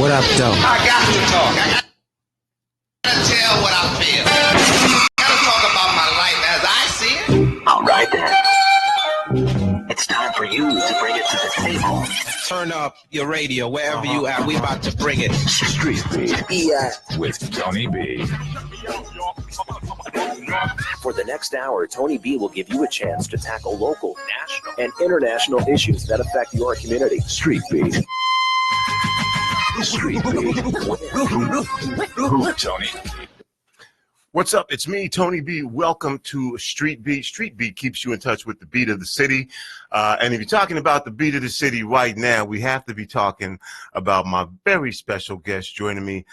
What up, though? I got to talk. I got to tell what I feel. I got to talk about my life as I see it. All right, then. It's time for you to bring it to the table. Turn up your radio wherever you at. We about to bring it. StreetBeat. Yeah. With Tony B. For the next hour, Tony B will give you a chance to tackle local, national, and international issues that affect your community. StreetBeat. Who, Tony? What's up? It's me, Tony B. Welcome to Street Beat. Street Beat keeps you in touch with the beat of the city. And if you're talking about the beat of the city right now, we have to be talking about my very special guest joining me,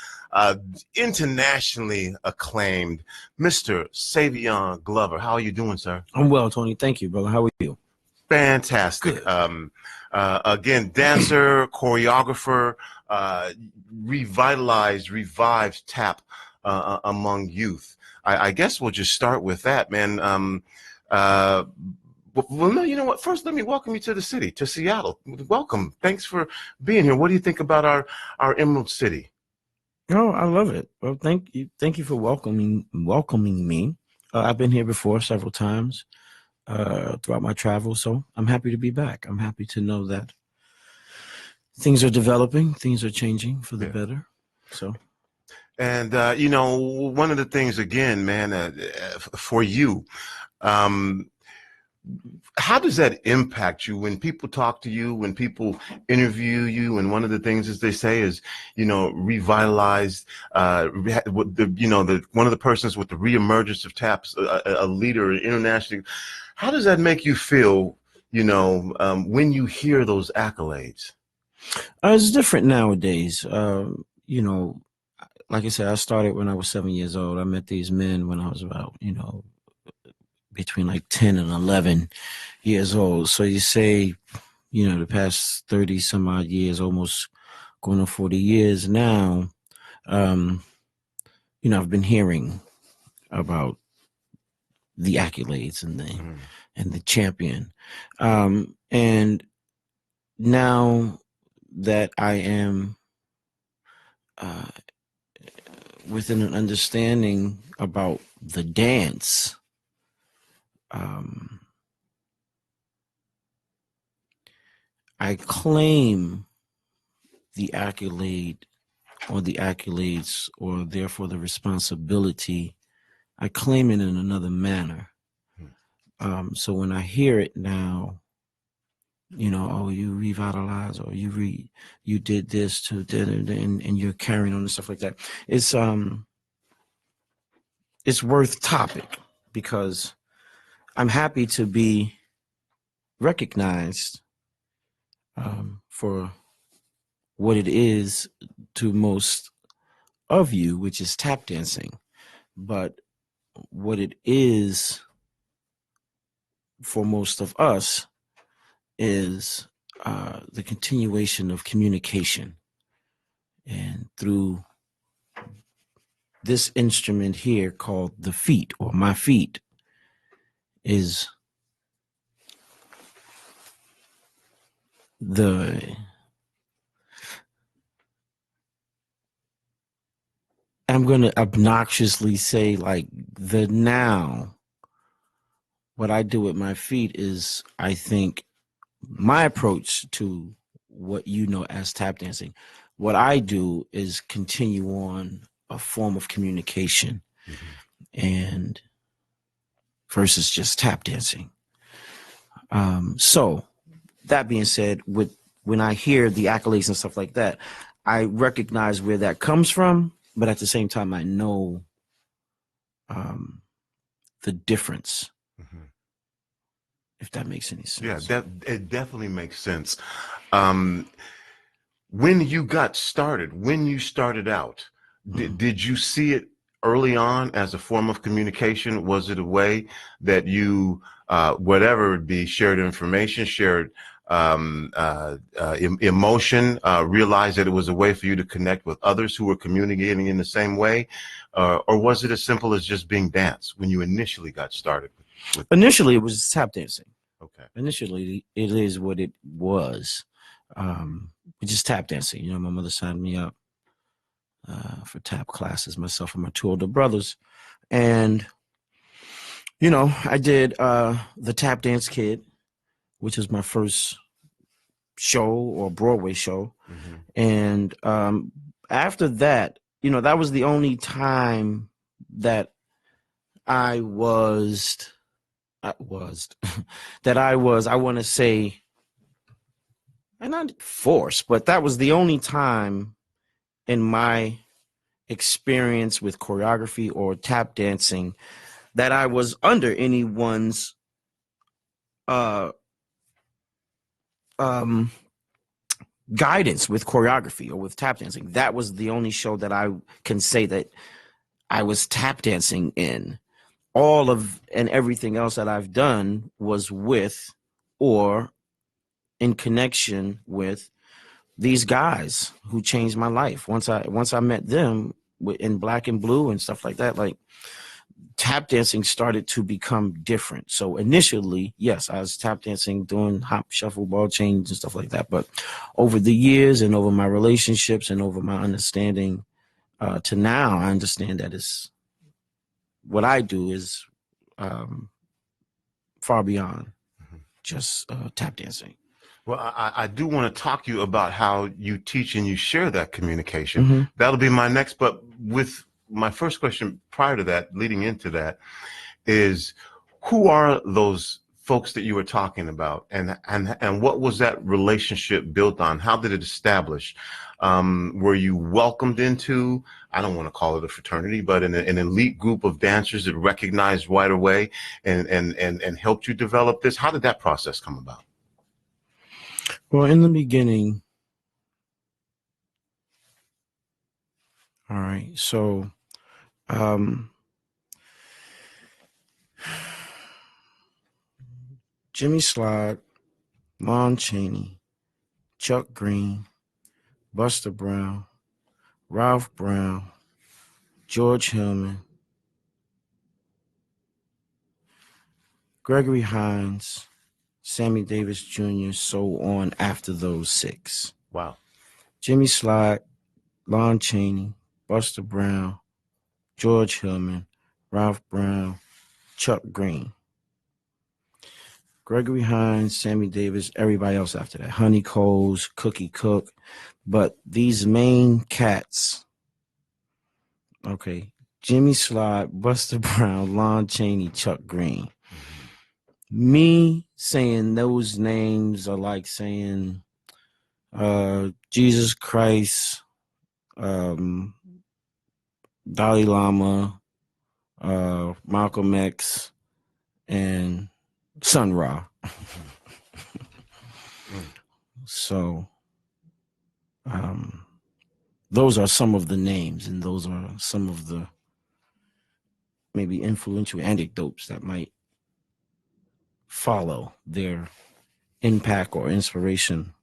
internationally acclaimed Mr. Savion Glover. How are you doing, sir? I'm well, Tony. Thank you, brother. How are you? Fantastic. Again, dancer, choreographer, revived tap among youth. I guess we'll just start with that, man. Well, no, you know what? First, let me welcome you to the city, to Seattle. Welcome. Thanks for being here. What do you think about our Emerald City? Oh, I love it. Well, thank you. Thank you for welcoming me. I've been here before several times throughout my travels, so I'm happy to be back. I'm happy to know that things are developing, things are changing for the better. So. And, you know, one of the things, again, man, for you, how does that impact you when people talk to you, when people interview you? And one of the things is they say is, you know, revitalized, one of the persons with the reemergence of taps, a leader internationally. How does that make you feel, you know, when you hear those accolades? It's different nowadays. You know, like I said, I started when I was 7 years old. I met these men when I was about, you know, between like 10 and 11 years old. So you say, you know, the past 30 some odd years, almost going on 40 years now, you know, I've been hearing about the accolades and the champion. And now that I am within an understanding about the dance, I claim the accolade or the accolades or therefore the responsibility. I claim it in another manner. So when I hear it now, you know, oh, you revitalized, or you did this to, and you're carrying on and stuff like that. It's worth topic because I'm happy to be recognized for what it is to most of you, which is tap dancing, but what it is for most of us is the continuation of communication. And through this instrument here called the feet, or my feet, is I'm going to obnoxiously say, like, what I do with my feet is, I think, my approach to what you know as tap dancing. What I do is continue on a form of communication, and versus just tap dancing. So that being said, when I hear the accolades and stuff like that, I recognize where that comes from, but at the same time, I know the difference. If that makes any sense. Yeah, it definitely makes sense. When you got started, when you started out, did you see it early on as a form of communication? Was it a way that you, whatever it be, shared information, shared emotion, realized that it was a way for you to connect with others who were communicating in the same way? Or was it as simple as just being dance when you initially got started? Initially, it was tap dancing. Okay. Initially, it is what it was, which is tap dancing. You know, my mother signed me up for tap classes, myself and my two older brothers. And, you know, I did the Tap Dance Kid, which is my first show or Broadway show. Mm-hmm. And after that, you know, that was the only time that I was, I want to say, and not forced, but that was the only time in my experience with choreography or tap dancing that I was under anyone's guidance with choreography or with tap dancing. That was the only show that I can say that I was tap dancing in. All of and everything else that I've done was with or in connection with these guys who changed my life. Once I met them in Black and Blue and stuff like that, like tap dancing started to become different. So initially, yes, I was tap dancing, doing hop, shuffle, ball change and stuff like that. But over the years and over my relationships and over my understanding to now, I understand that it's what I do is far beyond just tap dancing. Well, I do want to talk to you about how you teach and you share that communication. Mm-hmm. That'll be my next. But with my first question prior to that, leading into that, is who are those folks that you were talking about, and what was that relationship built on? How did it establish? Were you welcomed into, I don't want to call it a fraternity, but an elite group of dancers that recognized right away and helped you develop this? How did that process come about? Well, in the beginning, all right, so Jimmy Slide, Lon Chaney, Chuck Green, Buster Brown, Ralph Brown, George Hillman, Gregory Hines, Sammy Davis Jr., so on after those six. Wow. Jimmy Slide, Lon Chaney, Buster Brown, George Hillman, Ralph Brown, Chuck Green. Gregory Hines, Sammy Davis, everybody else after that. Honey Coles, Cookie Cook. But these main cats, okay, Jimmy Slide, Buster Brown, Lon Chaney, Chuck Green. Me saying those names are like saying Jesus Christ, Dalai Lama, Malcolm X, and Sun Ra. So those are some of the names, and those are some of the maybe influential anecdotes that might follow their impact or inspiration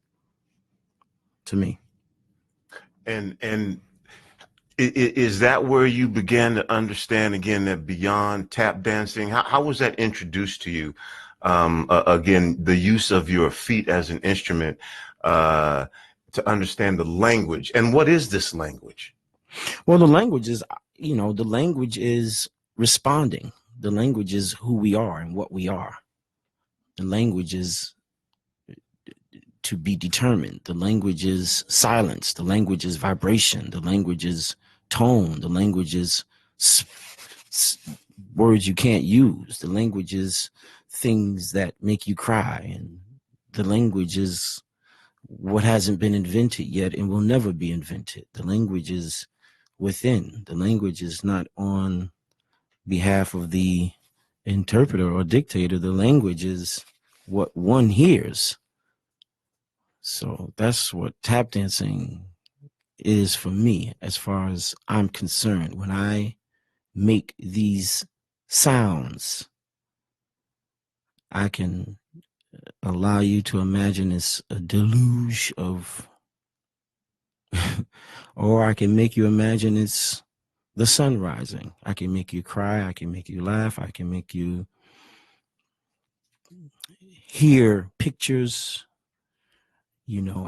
to me. And is that where you began to understand again that beyond tap dancing, how was that introduced to you? Again, the use of your feet as an instrument to understand the language. And what is this language? Well, the language is, the language is responding. The language is who we are and what we are. The language is to be determined. The language is silence. The language is vibration. The language is tone. The language is words you can't use. The language is things that make you cry. And the language is what hasn't been invented yet and will never be invented. The language is within. The language is not on behalf of the interpreter or dictator. The language is what one hears. So that's what tap dancing is for me, as far as I'm concerned. When I make these sounds, I can allow you to imagine it's a deluge of, or I can make you imagine it's the sun rising. I can make you cry. I can make you laugh. I can make you hear pictures.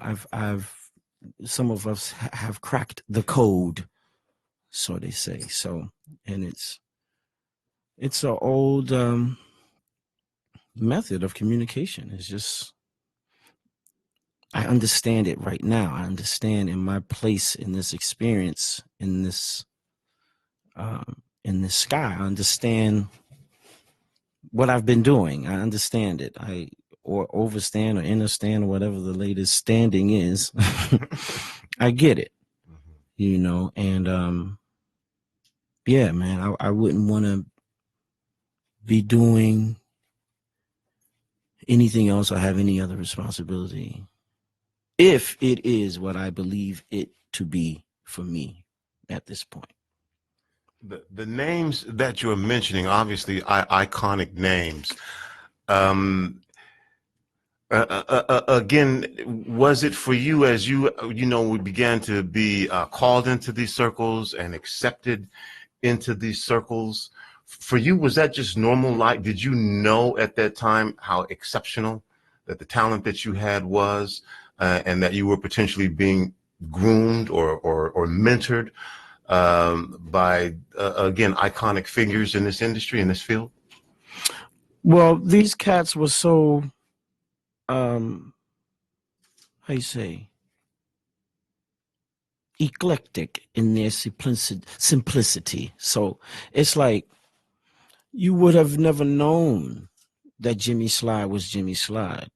I've some of us have cracked the code so they say. So, and it's an old method of communication. It's just, I understand it right now. I understand in my place in this experience, in this sky. I understand what I've been doing. I understand it. Or overstand or understand or whatever the latest standing is. I get it, and yeah, man, I wouldn't want to be doing anything else or have any other responsibility if it is what I believe it to be for me at this point. The names that you're mentioning, obviously iconic names. Again, was it for you as you began to be called into these circles and accepted into these circles? For you, was that just normal life? Did you know at that time how exceptional that the talent that you had was, and that you were potentially being groomed or mentored by, again, iconic figures in this industry, in this field? Well, these cats were so, how you say, eclectic in their simplicity. So it's like you would have never known that Jimmy Slide was Jimmy Slide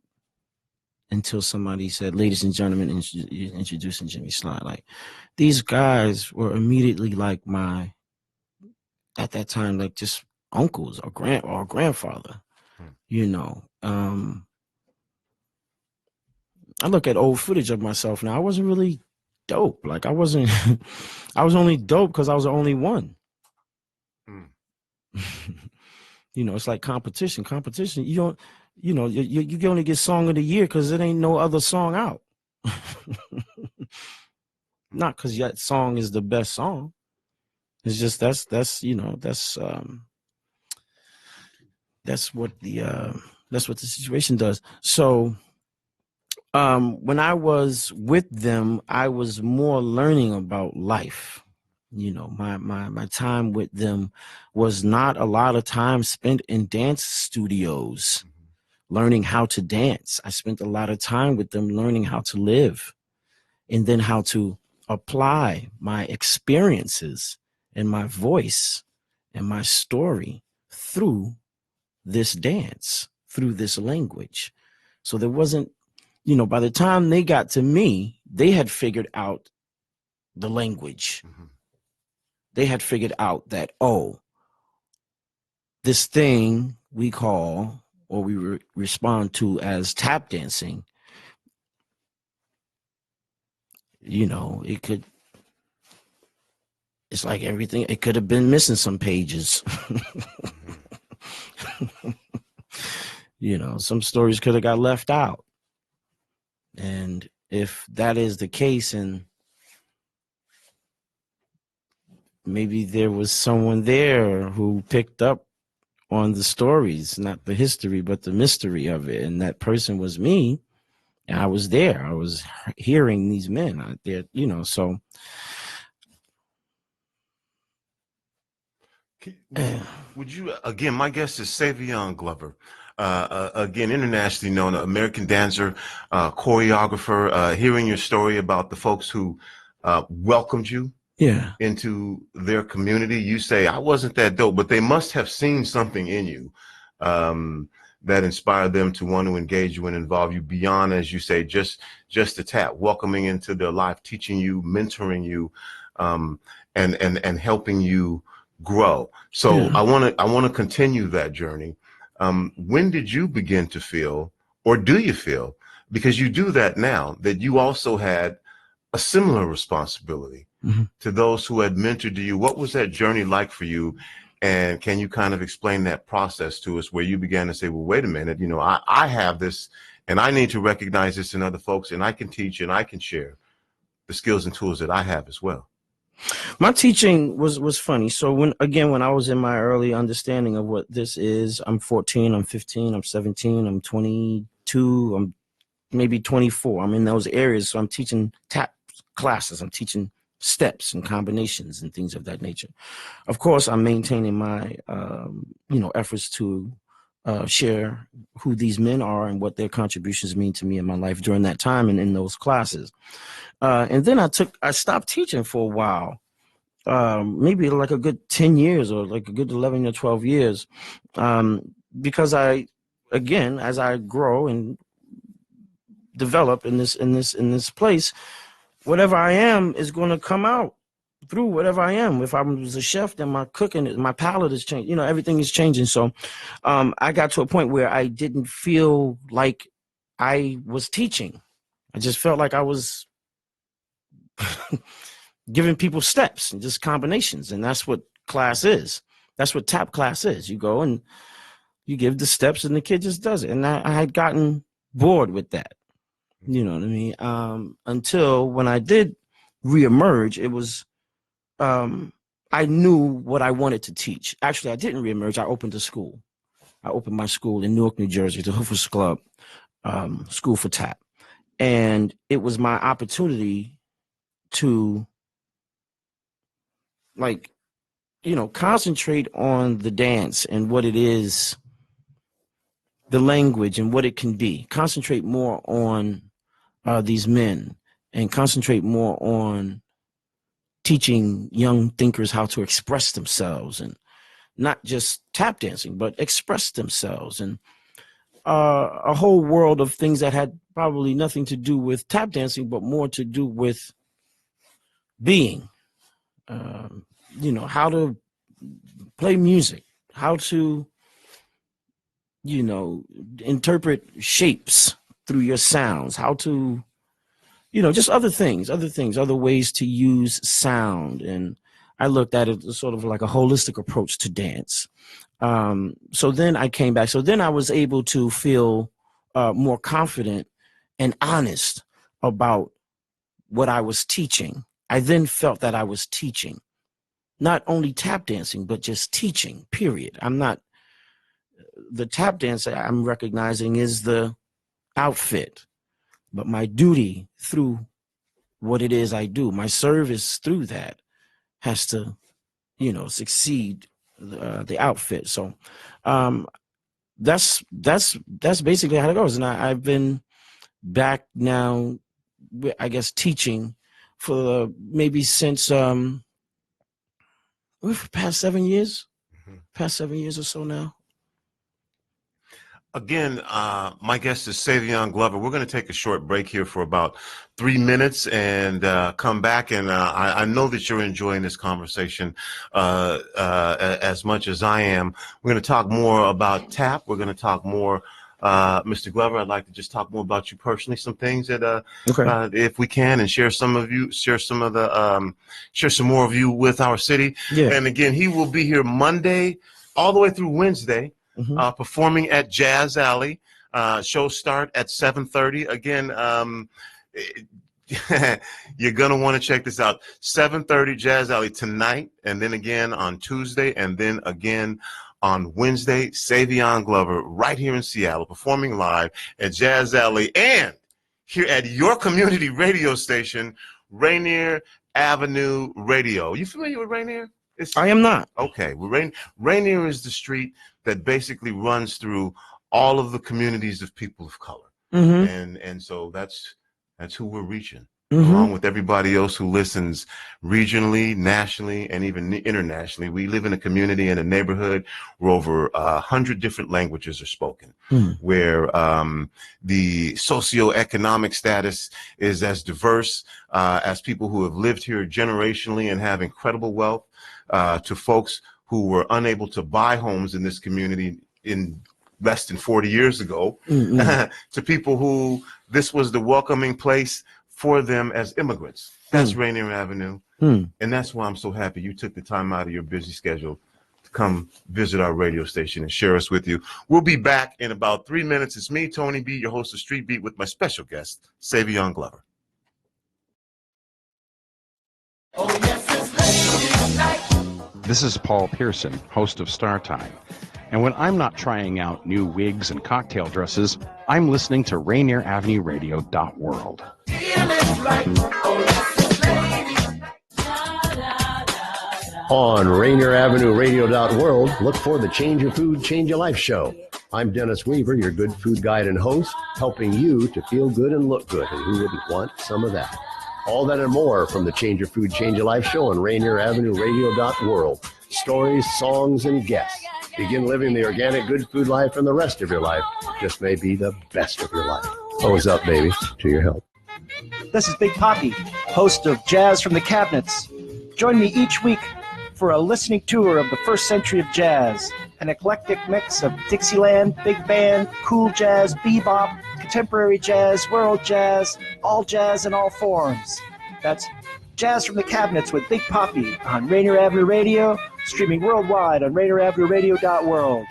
until somebody said, "Ladies and gentlemen, introducing Jimmy Slide." Like, these guys were immediately like at that time, like just uncles or grandfather. I look at old footage of myself now. I wasn't really dope. Like, I wasn't. I was only dope because I was the only one. It's like competition. You don't. You can only get song of the year because there ain't no other song out. Not because that song is the best song. It's just that's what the situation does. So when I was with them, I was more learning about life. My time with them was not a lot of time spent in dance studios learning how to dance. I spent a lot of time with them learning how to live, and then how to apply my experiences and my voice and my story through this dance, through this language. So there wasn't, by the time they got to me, they had figured out the language. They had figured out that, this thing we call, or we respond to as tap dancing, it's like everything, it could have been missing some pages. Some stories could have got left out. And if that is the case, and maybe there was someone there who picked up on the stories, not the history, but the mystery of it, and that person was me, and I was there. I was hearing these men out there, so. Would you, again, my guest is Savion Glover, again, internationally known American dancer, choreographer. Hearing your story about the folks who welcomed you into their community, you say, I wasn't that dope, but they must have seen something in you that inspired them to want to engage you and involve you beyond, as you say, just a tap, welcoming into their life, teaching you, mentoring you, and helping you grow. So I want to continue that journey. When did you begin to feel, or do you feel, because you do that now, that you also had a similar responsibility to those who had mentored you? What was that journey like for you? And can you kind of explain that process to us, where you began to say, well, wait a minute, I have this, and I need to recognize this in other folks, and I can teach and I can share the skills and tools that I have as well. My teaching was funny. So when I was in my early understanding of what this is, I'm 14, I'm 15, I'm 17, I'm 22, I'm maybe 24. I'm in those areas. So I'm teaching tap classes. I'm teaching steps and combinations and things of that nature. Of course, I'm maintaining my, efforts to share who these men are and what their contributions mean to me in my life during that time and in those classes. And then I stopped teaching for a while, maybe like a good 10 years or like a good 11 or 12 years, because as I grow and develop in this place, whatever I am is going to come out through whatever I am. If I was a chef, then my cooking, my palate is changing. Everything is changing. So I got to a point where I didn't feel like I was teaching. I just felt like I was giving people steps and just combinations. And that's what class is. That's what tap class is. You go and you give the steps and the kid just does it. And I had gotten bored with that. You know what I mean? Until when I did reemerge, it was, I knew what I wanted to teach. Actually, I didn't reemerge. I opened a school. I opened my school in Newark, New Jersey, the Hoofers Club, School for Tap. And it was my opportunity to, concentrate on the dance and what it is, the language and what it can be. Concentrate more on these men and concentrate more on teaching young thinkers how to express themselves and not just tap dancing, but express themselves, and a whole world of things that had probably nothing to do with tap dancing, but more to do with being, how to play music, how to, interpret shapes through your sounds, how to, just other ways to use sound. And I looked at it as sort of like a holistic approach to dance. So then I came back. So then I was able to feel more confident and honest about what I was teaching. I then felt that I was teaching, not only tap dancing, but just teaching, period. The tap dance I'm recognizing is the outfit, but my duty through what it is I do, my service through that has to, succeed the outfit. So that's basically how it goes. And I've been back now, I guess, teaching for maybe since past 7 years, past 7 years or so now. Again, my guest is Savion Glover. We're going to take a short break here for about 3 minutes and come back. And I know that you're enjoying this conversation as much as I am. We're going to talk more about tap. We're going to talk more, Mr. Glover. I'd like to just talk more about you personally, some things that, if we can, and share some more of you with our city. Yeah. And again, he will be here Monday all the way through Wednesday. Performing at Jazz Alley. Show start at 7:30. Again, you're going to want to check this out. 7:30 Jazz Alley tonight, and then again on Tuesday, and then again on Wednesday. Savion Glover right here in Seattle, performing live at Jazz Alley and here at your community radio station, Rainier Avenue Radio. You familiar with Rainier? I am not. Okay. Well, Rainier is the street that basically runs through all of the communities of people of color. And so that's who we're reaching, along with everybody else who listens regionally, nationally, and even internationally. We live in a community, in a neighborhood where over 100 different languages are spoken, where the socioeconomic status is as diverse as people who have lived here generationally and have incredible wealth, to folks who were unable to buy homes in this community in less than 40 years ago, to people who this was the welcoming place for them as immigrants. That's Rainier Avenue. And that's why I'm so happy you took the time out of your busy schedule to come visit our radio station and share us with you. We'll be back in about 3 minutes. It's me, Tony B., your host of Street Beat, with my special guest, Savion Glover. Oh, yes, it's ladies' night. This is Paul Pearson, host of Star Time. And when I'm not trying out new wigs and cocktail dresses, I'm listening to RainierAvenueRadio.World. On RainierAvenueRadio.World, look for the Change Your Food, Change Your Life show. I'm Dennis Weaver, your good food guide and host, helping you to feel good and look good, and who wouldn't want some of that? All that and more from the Change Your Food, Change Your Life show on RainierAvenueRadio.World. Stories, songs, and guests. Begin living the organic good food life, and the rest of your life just may be the best of your life. Hose up, baby, to your health. This is Big Poppy, host of Jazz from the Cabinets. Join me each week for a listening tour of the first century of jazz, an eclectic mix of Dixieland, big band, cool jazz, bebop, contemporary jazz, world jazz, all jazz in all forms. That's Jazz from the Cabinets with Big Poppy on Rainier Avenue Radio, streaming worldwide on RainierAvenueRadio.World.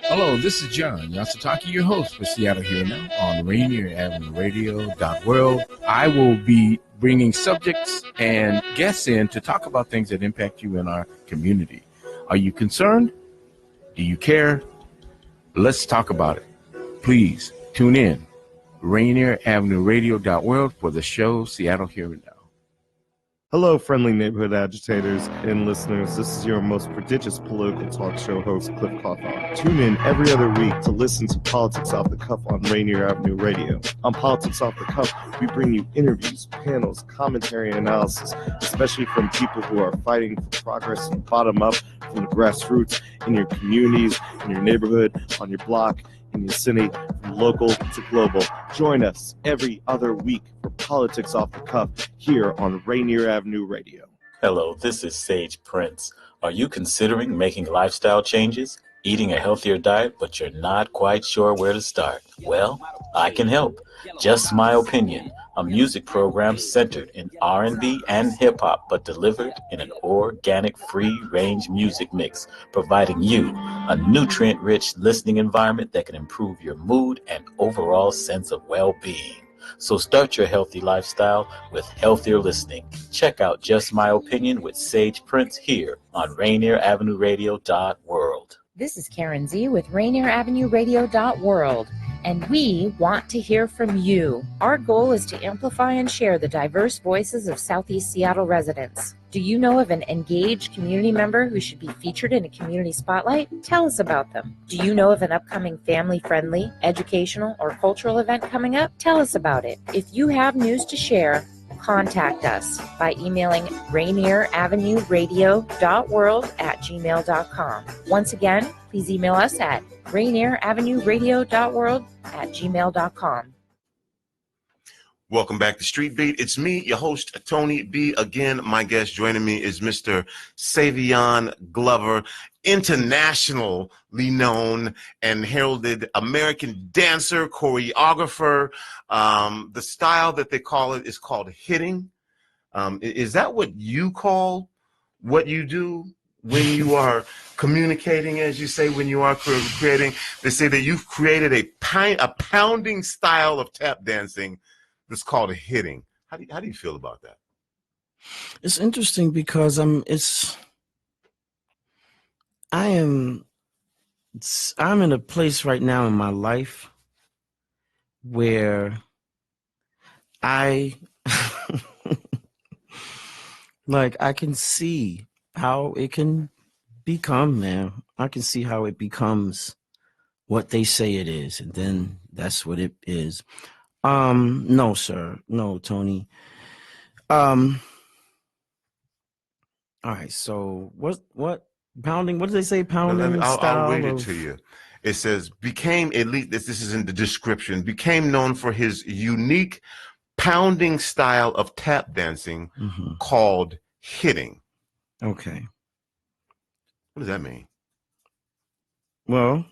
Hello, this is John Yasutaki, your host for Seattle Here Now on RainierAvenueRadio.World. I will be bringing subjects and guests in to talk about things that impact you in our community. Are you concerned? Do you care? Let's talk about it. Please tune in. RainierAvenueRadio.World for the show Seattle Here and Now. Hello, friendly neighborhood agitators and listeners. This is your most prodigious political talk show host, Cliff Cawthon. Tune in every other week to listen to Politics Off the Cuff on Rainier Avenue Radio. On Politics Off the Cuff, we bring you interviews, panels, commentary, and analysis, especially from people who are fighting for progress from the bottom up, from the grassroots, in your communities, in your neighborhood, on your block, in your city, from local to global. Join us every other week for Politics Off the Cuff here on Rainier Avenue Radio. Hello, this is Sage Prince. Are you considering making lifestyle changes, eating a healthier diet, but you're not quite sure where to start? Well, I can help. Just My Opinion, a music program centered in R&B and hip-hop, but delivered in an organic, free-range music mix, providing you a nutrient-rich listening environment that can improve your mood and overall sense of well-being. So start your healthy lifestyle with healthier listening. Check out Just My Opinion with Sage Prince here on RainierAvenueRadio.World. This is Karen Z with RainierAvenueRadio.World, and we want to hear from you. Our goal is to amplify and share the diverse voices of Southeast Seattle residents. Do you know of an engaged community member who should be featured in a community spotlight? Tell us about them. Do you know of an upcoming family-friendly, educational, or cultural event coming up? Tell us about it. If you have news to share, contact us by emailing RainierAvenueRadio.World@gmail.com. Once again, please email us at RainierAvenueRadio.World@gmail.com. Welcome back to Street Beat. It's me, your host, Tony B. Again, my guest joining me is Mr. Savion Glover, internationally known and heralded American dancer, choreographer. The style that they call it is called hitting. Is that what you call what you do when you are communicating, as you say, when you are creating? They say that you've created a pounding style of tap dancing that's called a hitting. How do you feel about that? It's interesting because I'm in a place right now in my life where I I can see how it can become, man. I can see how it becomes what they say it is, and then that's what it is. No, sir. No, Tony. All right. So what pounding? What did they say? Pounding I'll read it to you. It says, became elite. This is in the description. Became known for his unique pounding style of tap dancing called hitting. Okay. What does that mean? Well,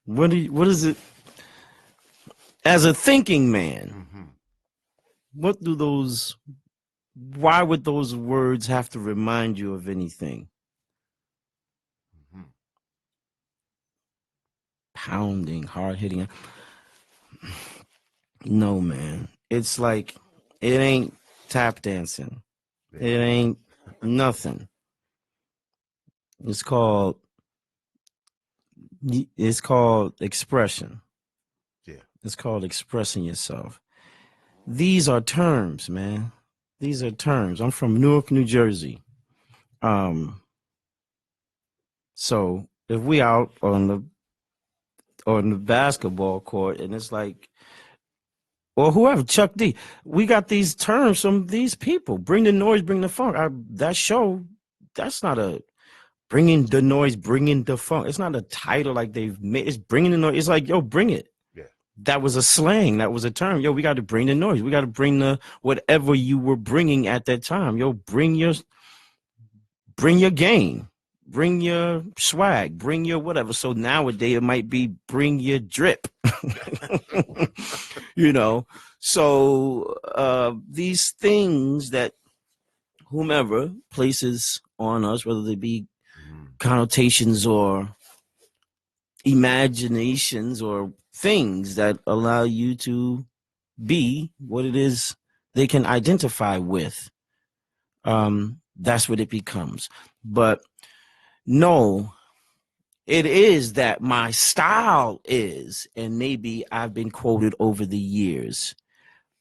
what is it? As a thinking man, why would those words have to remind you of anything? Pounding, hard hitting. No, man. It's like, it ain't tap dancing. It ain't nothing. It's called expression. Yeah. It's called expressing yourself. these are terms, man. These are terms. I'm from Newark, New Jersey. So if we out on the basketball court and it's like, or whoever, Chuck D, we got these terms from these people. Bring the noise, bring the funk. That show, that's not a bringing the noise, bringing the funk. It's not a title like they've made. It's bringing the noise. It's like, yo, bring it. Yeah. That was a slang. That was a term. Yo, we got to bring the noise. We got to bring the whatever you were bringing at that time. Yo, bring your game. Bring your swag, bring your whatever. So nowadays it might be bring your drip, you know. So these things that whomever places on us, whether they be connotations or imaginations or things that allow you to be what it is they can identify with, that's what it becomes. But no, it is that my style is, and maybe I've been quoted over the years,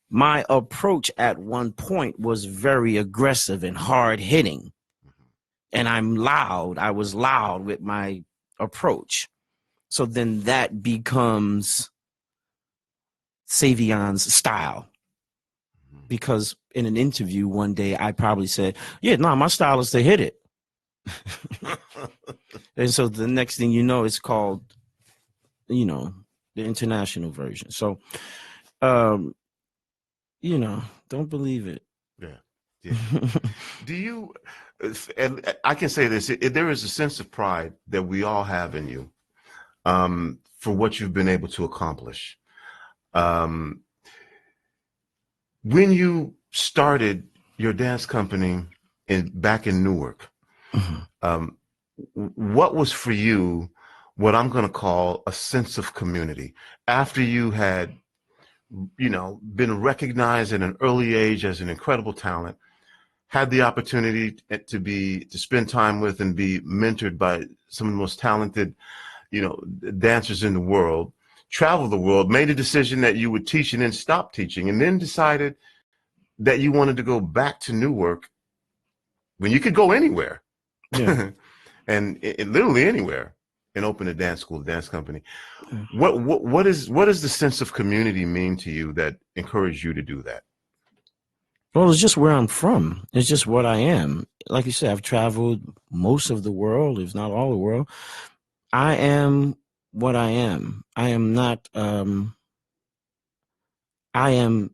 my approach at one point was very aggressive and hard-hitting. And I'm loud. I was loud with my approach. So then that becomes Savion's style. Because in an interview one day, I probably said, yeah, no, my style is to hit it. And so the next thing you know, it's called, you know, the international version. So, you know, don't believe it. Yeah. Do you, and I can say this, there is a sense of pride that we all have in you for what you've been able to accomplish. When you started your dance company back in Newark, what was for you what I'm going to call a sense of community after you had, you know, been recognized at an early age as an incredible talent, had the opportunity to spend time with and be mentored by some of the most talented, you know, dancers in the world, travel the world, made a decision that you would teach and then stop teaching, and then decided that you wanted to go back to Newark when you could go anywhere. Yeah. and literally anywhere, and open a dance school, dance company. What does the sense of community mean to you that encouraged you to do that? Well, it's just where I'm from. It's just what I am. Like you said, I've traveled most of the world, if not all the world. I am what I am. I am not, I am,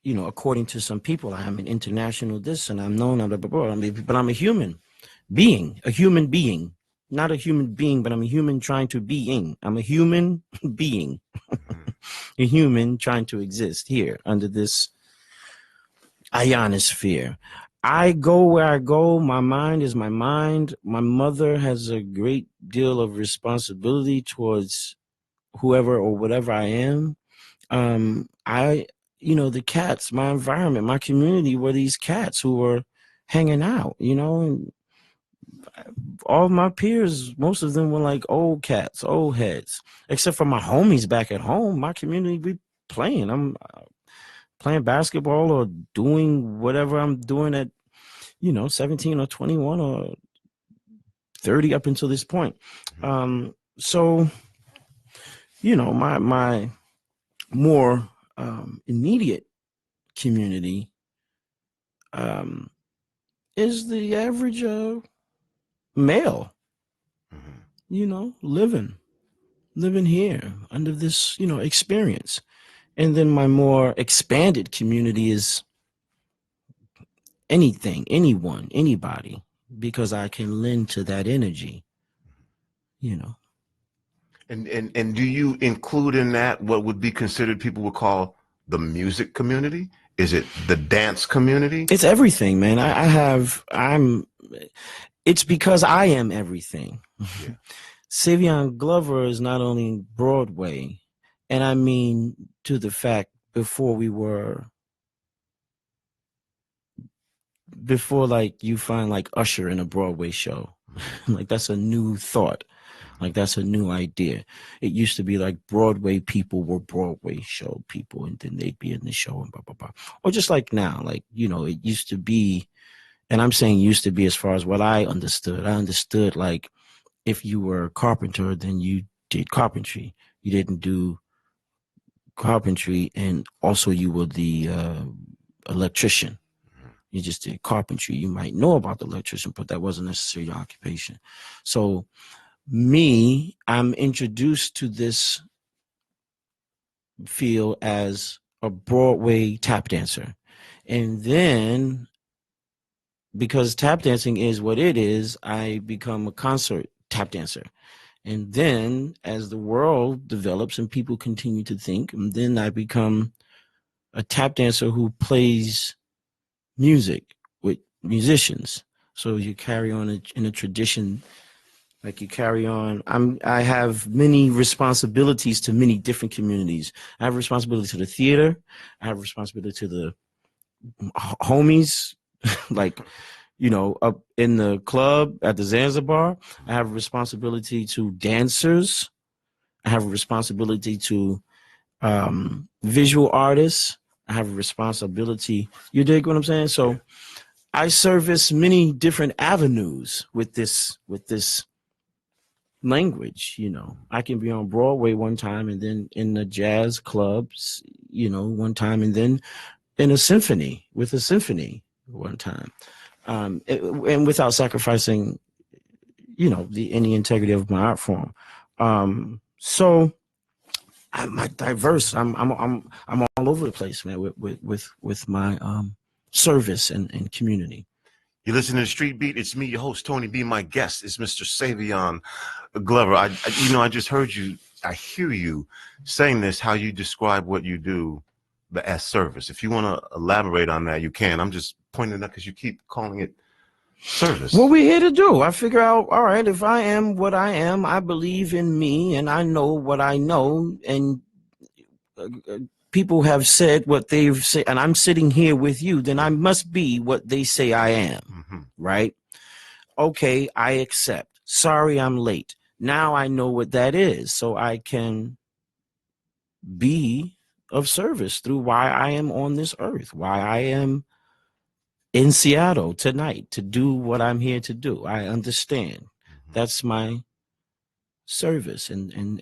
you know, according to some people, I am an international this and I'm known, blah, blah, blah, but I'm a human being, not a human being, but I'm a human trying to being. I'm a human being, a human trying to exist here under this ionosphere. I go where I go. My mind is my mind. My mother has a great deal of responsibility towards whoever or whatever I am. You know, the cats, my environment, my community were these cats who were hanging out, you know, and all my peers, most of them were like old cats, old heads, except for my homies back at home. My community, we playing. I'm playing basketball or doing whatever I'm doing at, you know, 17 or 21 or 30 up until this point. So, you know, my more immediate community is the average male, you know, living here under this, you know, experience. And then my more expanded community is anything, anyone, anybody, because I can lend to that energy, you know. And do you include in that what would be considered, people would call the music community? Is it the dance community? It's everything, man. It's because I am everything. Yeah. Savion Glover is not only Broadway, and I mean to the fact before like you find like Usher in a Broadway show, like that's a new thought. Like that's a new idea. It used to be like Broadway people were Broadway show people, and then they'd be in the show and blah, blah, blah. Or just like now, like, you know, it used to be, and I'm saying used to be as far as what I understood. I understood like if you were a carpenter, then you did carpentry. You didn't do carpentry, and also you were the electrician. You just did carpentry. You might know about the electrician, but that wasn't necessarily your occupation. So me, I'm introduced to this field as a Broadway tap dancer. And then because tap dancing is what it is, I become a concert tap dancer. And then as the world develops and people continue to think, and then I become a tap dancer who plays music with musicians. So you carry on in a tradition, like you carry on. I have many responsibilities to many different communities. I have responsibility to the theater. I have responsibility to the homies, like, you know, up in the club at the Zanzibar. I have a responsibility to dancers. I have a responsibility to visual artists. I have a responsibility. You dig what I'm saying? So I service many different avenues with this language. You know, I can be on Broadway one time, and then in the jazz clubs, you know, one time, and then in a symphony with a symphony one time. And without sacrificing, you know, any integrity of my art form. So I'm like diverse. I'm all over the place, man, with my service and community. You listen to the Street Beat. It's me, your host, Tony B. My guest is Mr. Savion Glover. I just heard you. I hear you saying this, how you describe what you do as service. If you want to elaborate on that, you can. I'm just pointing out because you keep calling it service. What we're here to do. I figure out, all right, if I am what I am, I believe in me, and I know what I know, and people have said what they've said, and I'm sitting here with you, then I must be what they say I am, right? Okay, I accept. Sorry, I'm late. Now I know what that is, so I can be of service through why I am on this earth, why I am in Seattle tonight to do what I'm here to do. I understand. That's my service, and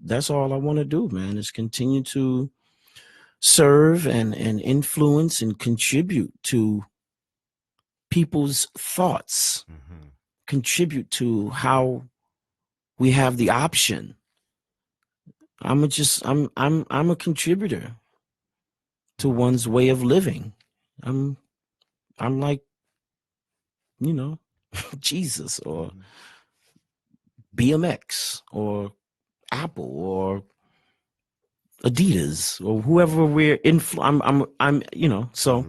that's all I want to do, man, is continue to serve and influence and contribute to people's thoughts, contribute to how we have the option. I'm a contributor to one's way of living. I'm like, you know, Jesus or BMX or Apple or Adidas or whoever we're I'm you know, so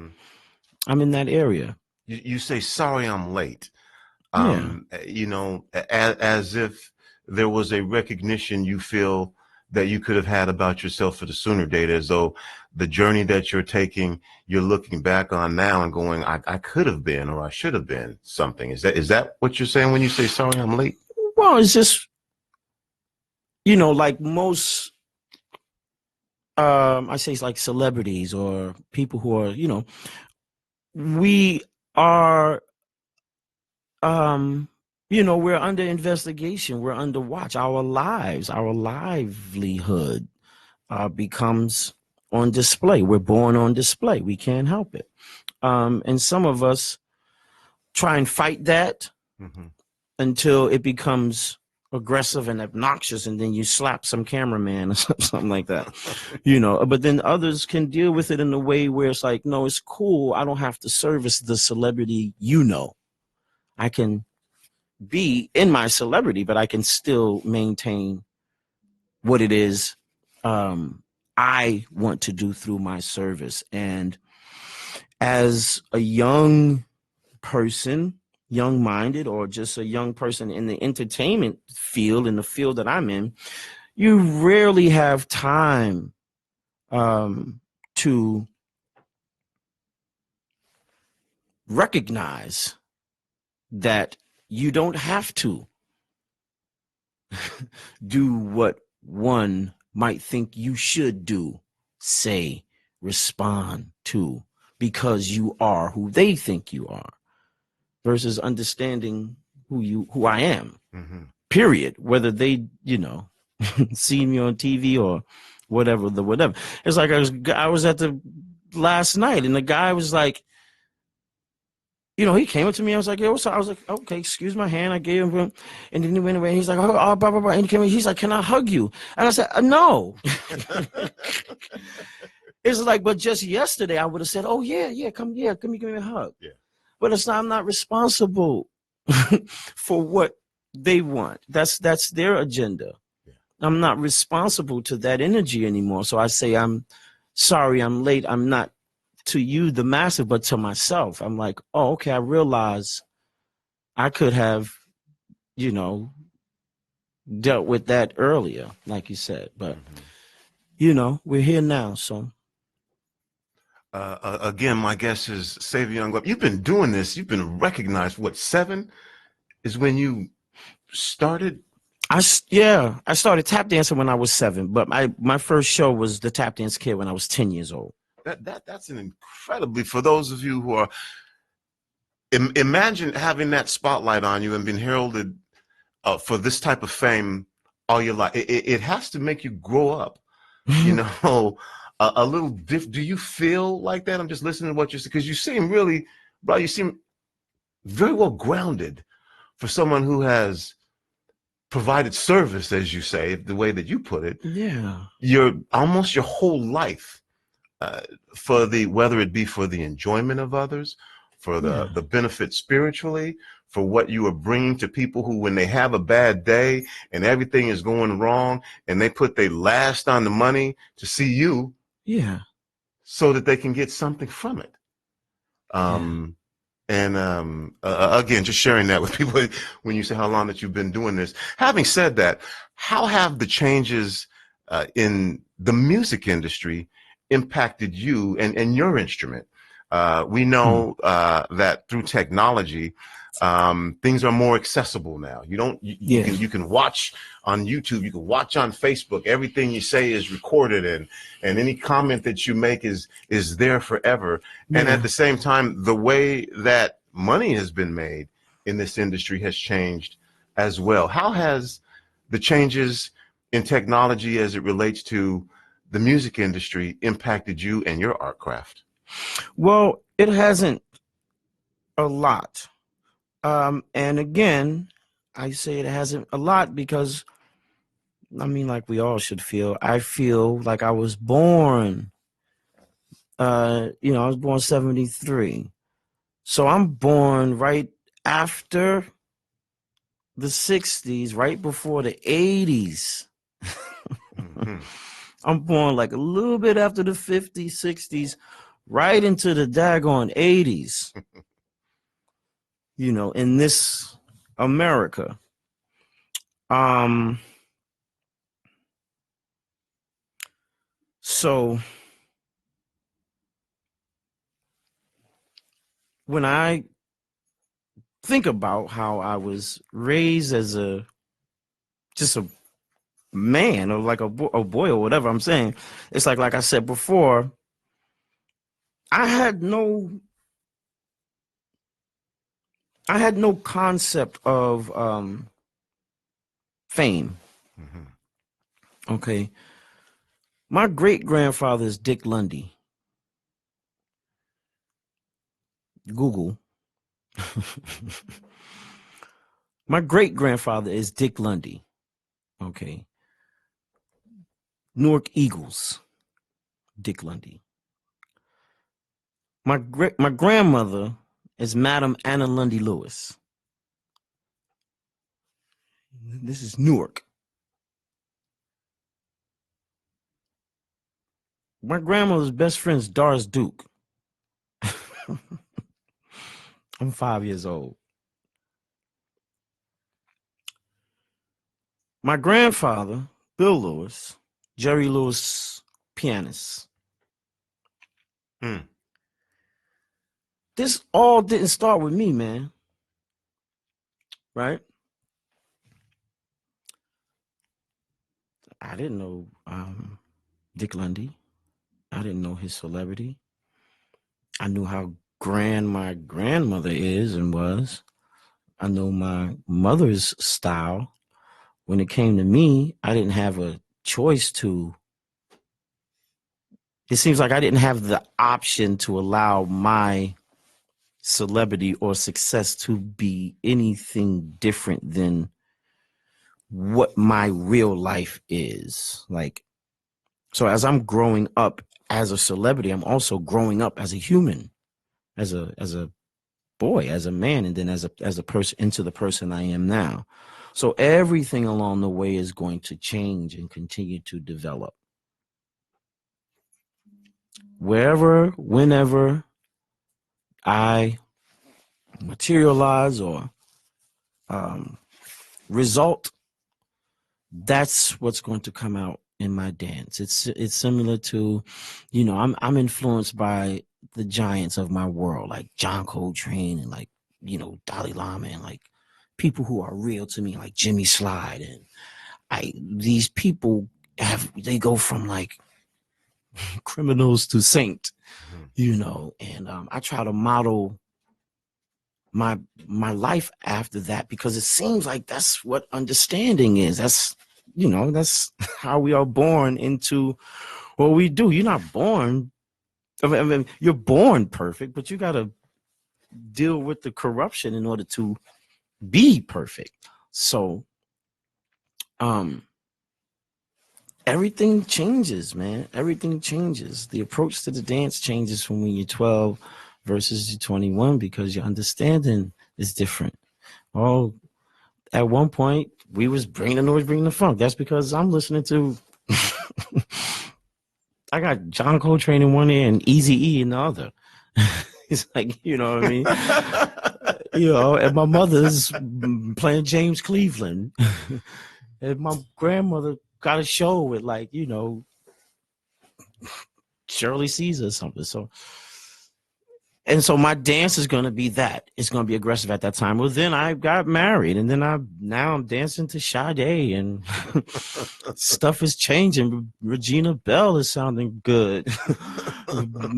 I'm in that area. You say, sorry, I'm late. Yeah. You know, as if there was a recognition you feel that you could have had about yourself at a sooner date, as though the journey that you're taking, you're looking back on now and going, I could have been, or I should have been something. Is that what you're saying when you say, sorry, I'm late? Well, it's just, you know, like most, I say it's like celebrities or people who are, you know, we are, you know, we're under investigation. We're under watch. Our lives, our livelihood becomes on display. We're born on display. We can't help it. And some of us try and fight that until it becomes aggressive and obnoxious, and then you slap some cameraman or something like that, you know. But then others can deal with it in a way where it's like, no, it's cool. I don't have to service the celebrity, you know. I can be in my celebrity, but I can still maintain what it is I want to do through my service. And as a young person, young-minded, or just a young person in the entertainment field, in the field that I'm in, you rarely have time to recognize that you don't have to do what one might think you should do, say, respond to, because you are who they think you are, versus understanding who I am. Mm-hmm. Period. Whether they, see me on TV or whatever. It's like I was at the last night, and the guy was like, he came up to me. I was like, "Yo, what's up?" I was like, "Okay, excuse my hand." I gave him, and then he went away. He's like, "Oh, blah blah blah." And he came in, he's like, "Can I hug you?" And I said, "No." It's like, but just yesterday I would have said, "Oh yeah, come give me a hug." Yeah. But it's not. I'm not responsible for what they want. That's their agenda. Yeah. I'm not responsible to that energy anymore. So I say, "I'm sorry, I'm late. I'm not to you, the massive, but to myself." I'm like, "Oh, okay. I realize I could have, dealt with that earlier, like you said. But we're here now, so." Again, my guest is Savion Glover. You've been doing this. You've been recognized. What, 7 is when you started? I started tap dancing when I was 7, but my first show was the Tap Dance Kid when I was 10 years old. That's an incredibly, for those of you who are, imagine having that spotlight on you and being heralded for this type of fame all your life. It has to make you grow up, a little do you feel like that? I'm just listening to what you say, because you seem really, bro, you seem very well grounded for someone who has provided service, as you say, the way that you put it. Yeah. You're almost your whole life for whether it be for the enjoyment of others, for the benefit spiritually, for what you are bringing to people who, when they have a bad day and everything is going wrong and they put their last on the money to see you, so that they can get something from it. Again, just sharing that with people when you say how long that you've been doing this. Having said that, how have the changes in the music industry impacted you and your instrument? We know that through technology, things are more accessible now. You can watch on YouTube, you can watch on Facebook. Everything you say is recorded, and any comment that you make is there forever. Yeah. And at the same time, the way that money has been made in this industry has changed as well. How has the changes in technology as it relates to the music industry impacted you and your art craft? Well, it hasn't a lot. And again, I say it hasn't a lot because, like we all should feel, I feel like I was born, I was born 73. So I'm born right after the 60s, right before the 80s. I'm born like a little bit after the 50s, 60s, right into the daggone 80s. In this America. So when I think about how I was raised as just a man, or like a boy or whatever I'm saying, it's like I said before, I had no concept of fame. Okay. My great-grandfather is Dick Lundy. Google. My great-grandfather is Dick Lundy. Okay. Newark Eagles. Dick Lundy. My grandmother is Madam Anna Lundy Lewis. This is Newark. My grandmother's best friend's Doris Duke. I'm 5 years old. My grandfather, Bill Lewis, Jerry Lewis, pianist. This all didn't start with me, man. Right? I didn't know Dick Lundy. I didn't know his celebrity. I knew how grand my grandmother is and was. I know my mother's style. When it came to me, I didn't have a choice to. It seems like I didn't have the option to allow my celebrity or success to be anything different than what my real life is. Like, so as I'm growing up as a celebrity, I'm also growing up as a human, as a boy, as a man, and then as a person into the person I am now. So everything along the way is going to change and continue to develop. Wherever, whenever I materialize or result, that's what's going to come out in my dance. It's similar to, you know, I'm influenced by the giants of my world, like John Coltrane and like, you know, Dalai Lama and like people who are real to me, like Jimmy Slide. And these people they go from like criminals to saint, you know, and I try to model my life after that because it seems like that's what understanding is. That's, you know, that's how we are born into what we do. You're not born, I mean, you're born perfect, but you got to deal with the corruption in order to be perfect. So everything changes, man. Everything changes. The approach to the dance changes from when you're 12 versus you're 21 because your understanding is different. Oh, at one point we was bringing the noise, bringing the funk. That's because I'm listening to I got John Coltrane in one ear and Eazy-E in the other. It's like, you know what I mean? You know, and my mother's playing James Cleveland. And my grandmother got a show with, like, you know, Shirley Caesar or something. So my dance is going to be that. It's going to be aggressive at that time. Well, then I got married, and then now I'm dancing to Sade, and stuff is changing. Regina Belle is sounding good.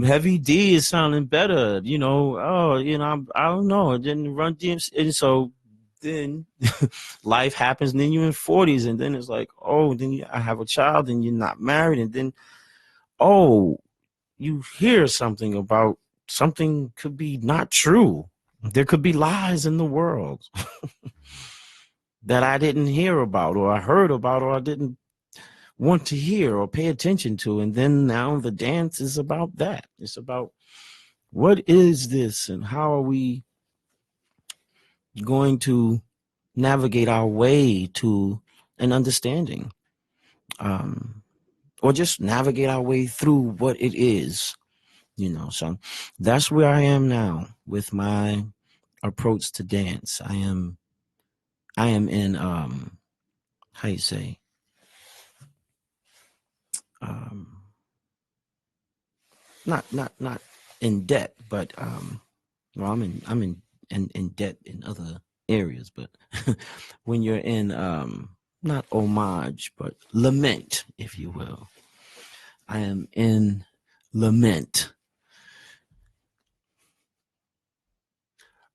Heavy D is sounding better. You know, I don't know. It didn't run DMC, and so then life happens, and then you're in 40s, and then it's like, oh, then I have a child, and you're not married, and then, oh, you hear something about something could be not true. There could be lies in the world that I didn't hear about, or I heard about, or I didn't want to hear or pay attention to. And then now the dance is about that. It's about what is this and how are we going to navigate our way to an understanding, or just navigate our way through what it is. You know, so that's where I am now with my approach to dance. I am in how you say not in debt, but well, I'm in debt in other areas, but when you're in not homage but lament, if you will, I am in lament.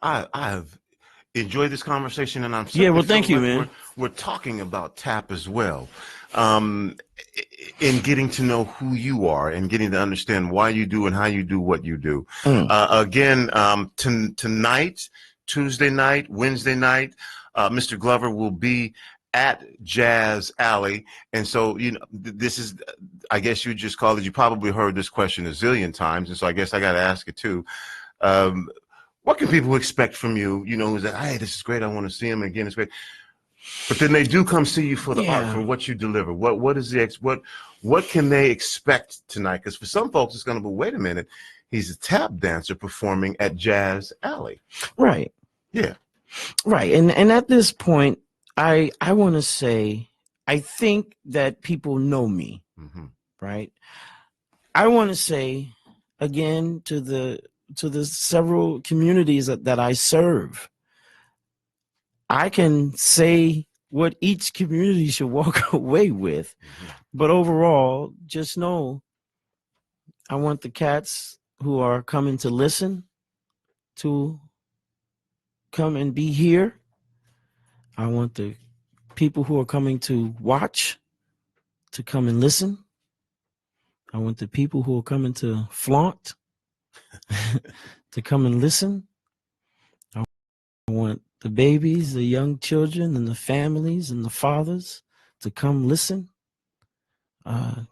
I've enjoyed this conversation, and I'm well, thank you, man. We're talking about tap as well, in getting to know who you are and getting to understand why you do and how you do what you do. Again, tonight, Tuesday night, Wednesday night, Mr. Glover will be at Jazz Alley, and so, you know, this is, I guess you just called it. You probably heard this question a zillion times, and so I guess I got to ask it too. What can people expect from you? You know, who's like, hey, this is great. I want to see him again. It's great. But then they do come see you for the art, for what you deliver. What is what can they expect tonight? Because for some folks, it's going to be, wait a minute, he's a tap dancer performing at Jazz Alley. Right. Yeah. Right. And at this point, I want to say, I think that people know me. Mm-hmm. Right. I want to say again to the several communities that I serve, I can say what each community should walk away with. But overall, just know I want the cats who are coming to listen to come and be here. I want the people who are coming to watch to come and listen. I want the people who are coming to flaunt to come and listen. I want the babies, the young children, and the families and the fathers to come listen.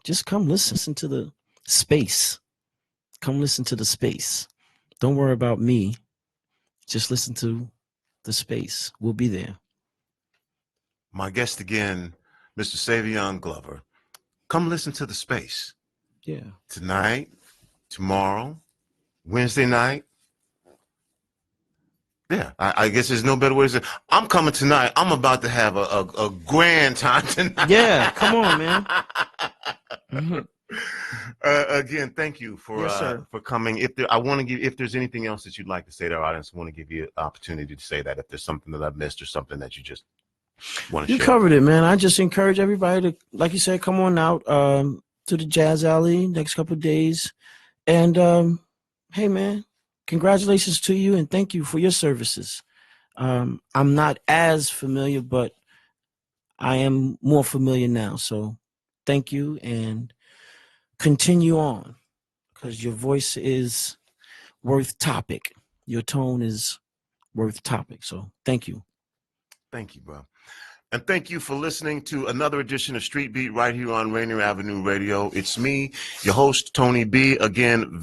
Just come listen to the space. Come listen to the space. Don't worry about me. Just listen to the space. We'll be there. My guest again, Mr. Savion Glover. Come listen to the space. Yeah. Tonight, tomorrow, Wednesday night. Yeah, I guess there's no better way to say, I'm coming tonight. I'm about to have a grand time tonight. Yeah, come on, man. Mm-hmm. Again, thank you for Yes, for coming. If there's anything else that you'd like to say to our audience, I want to give you an opportunity to say that. If there's something that I've missed or something that you just want to share. You covered it, man. I just encourage everybody to, like you said, come on out to the Jazz Alley next couple of days. And hey, man, congratulations to you and thank you for your services. I'm not as familiar, but I am more familiar now. So thank you and continue on, because your voice is worth topic. Your tone is worth topic. So thank you. Thank you, bro. And thank you for listening to another edition of Street Beat right here on Rainier Avenue Radio. It's me, your host, Tony B. Again,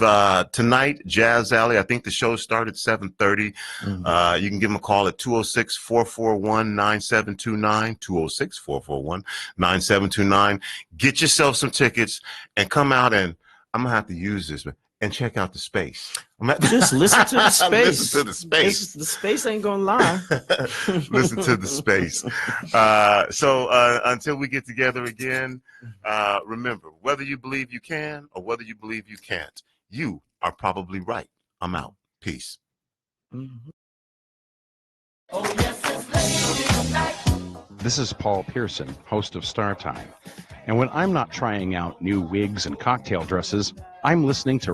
tonight, Jazz Alley. I think the show started at 7:30. Mm-hmm. You can give them a call at 206-441-9729, 206-441-9729. Get yourself some tickets and come out, and I'm going to have to use this, man, and check out the space. Just listen to the space. Listen to the space. The space ain't gonna lie. Listen to the space. So until we get together again, remember, whether you believe you can or whether you believe you can't, you are probably right. I'm out. Peace. Mm-hmm. This is Paul Pearson, host of Star Time. And when I'm not trying out new wigs and cocktail dresses, I'm listening to